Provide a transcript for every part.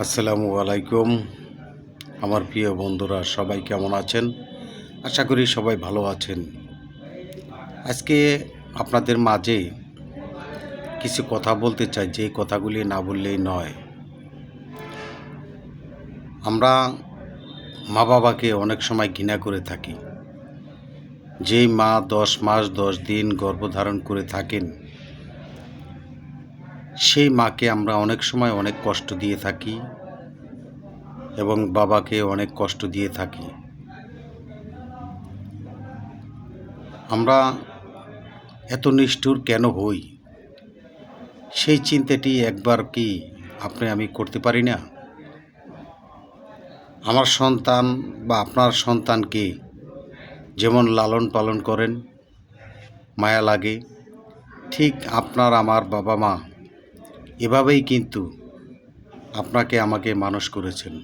আসসালামু আলাইকুম। আমার প্রিয় বন্ধুরা সবাই কেমন আছেন? আশা করি সবাই ভালো আছেন। আজকে আপনাদের মাঝে কিছু কথা বলতে চাই, যে কথাগুলি না বললেই নয়। আমরা মা বাবাকে অনেক সময় ঘৃণা করে থাকি। যেই মা 10 মাস 10 দিন গর্ভধারণ করে থাকেন, সেই মাকে আমরা অনেক সময় অনেক কষ্ট দিয়ে থাকি এবং বাবাকে অনেক কষ্ট দিয়ে থাকি। আমরা এত নিষ্ঠুর কেন হই, সেই চিন্তাটি একবার কি আমি করতে পারি না? আমার সন্তান বা আপনার সন্তানকে যেমন লালন পালন করেন, মায়া লাগে, ঠিক আপনার আমার বাবা মা এভাবেই কিন্তু আপনাকে আমাকে মানুষ করেছেন।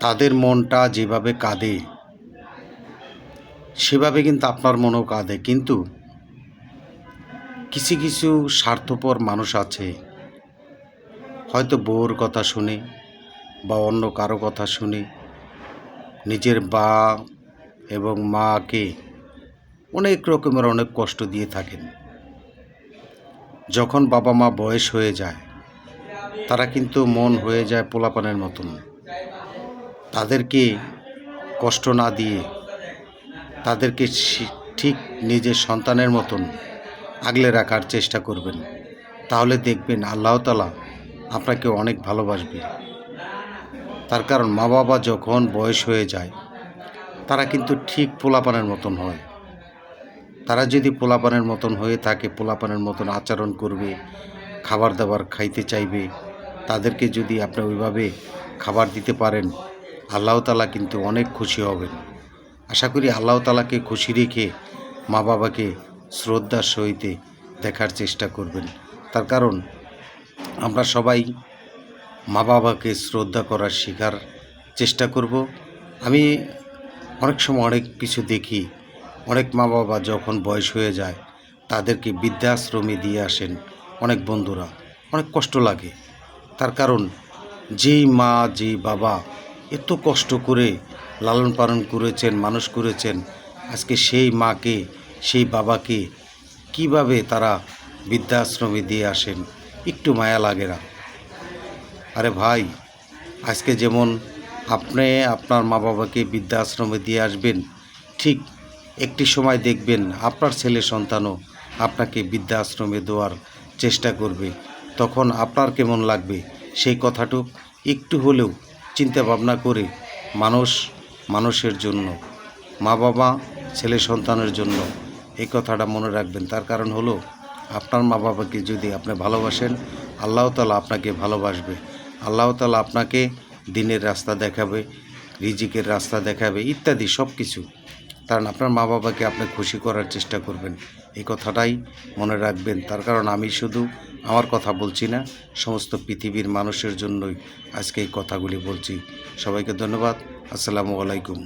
তাদের মনটা যেভাবে কাঁদে, সেভাবে কিন্তু আপনার মনও কাঁদে। কিন্তু কিছু কিছু স্বার্থপর মানুষ আছে, হয়তো বউর কথা শুনে বা অন্য কারো কথা শুনে নিজের বাপ এবং মাকে অনেক রকমের অনেক কষ্ট দিয়ে থাকেন। যখন বাবা মা বয়স হয়ে যায়, তারা কিন্তু মন হয়ে যায় পোলাপানের মতন। তাদেরকে কষ্ট না দিয়ে তাদেরকে ঠিক নিজের সন্তানের মতন আগলে রাখার চেষ্টা করবেন। তাহলে দেখবেন আল্লাহ তাআলা আপনাকে অনেক ভালোবাসবে। তার কারণ মা বাবা যখন বয়স হয়ে যায়, তারা কিন্তু ঠিক পোলাপানের মতন হয়। তারা যদি পোলাপানের মতন হয়ে থাকে, পোলাপানের মতন আচরণ করবে, খাবার দাবার খাইতে চাইবে, তাদেরকে যদি আপনি ওইভাবে খাবার দিতে পারেন, আল্লাহ তাআলা কিন্তু অনেক খুশি হবেন। আশা করি আল্লাহ তাআলাকে খুশি রেখে মা বাবাকে শ্রদ্ধার সহিতে দেখার চেষ্টা করবেন। তার কারণ আমরা সবাই মা বাবাকে শ্রদ্ধা করার শেখার চেষ্টা করব। আমি অনেক সময় অনেক কিছু দেখি, অনেক মা বাবা যখন বয়স হয়ে যায়, তাদেরকে বৃদ্ধাশ্রমে দিয়ে আসেন অনেক বন্ধুরা। অনেক কষ্ট লাগে। তার কারণ যেই মা যেই বাবা এত কষ্ট করে লালন পালন করেছেন, মানুষ করেছেন, আজকে সেই মাকে সেই বাবাকে কিভাবে তারা বৃদ্ধাশ্রমে দিয়ে আসেন, একটু মায়া লাগে না? আরে ভাই, আজকে যেমন আপনি আপনার মা বাবাকে বৃদ্ধাশ্রমে দিয়ে আসবেন, ঠিক একটি সময় দেখবেন আপনার ছেলে সন্তানও আপনাকে বৃদ্ধাশ্রমে দেওয়ার চেষ্টা করবে। তখন আপনার কেমন লাগবে, সেই কথাটুক একটু হলেও চিন্তা ভাবনা করে মানুষের জন্য, মা বাবা ছেলে সন্তানের জন্য এই কথাটা মনে রাখবেন। তার কারণ হলো, আপনার মা বাবাকে যদি আপনি ভালোবাসেন, আল্লাহ তাআলা আপনাকে ভালোবাসবে। আল্লাহ তাআলা আপনাকে দিনের রাস্তা দেখাবে, রিজিকের রাস্তা দেখাবে, ইত্যাদি সব কিছু। কারণ আপনার মা বাবাকে আপনি খুশি করার চেষ্টা করবেন, এই কথাটাই মনে রাখবেন। তার কারণ আমি শুধু আমার কথা বলছি না, সমস্ত পৃথিবীর মানুষের জন্যই আজকে এই কথাগুলি বলছি। সবাইকে ধন্যবাদ। আসসালামু আলাইকুম।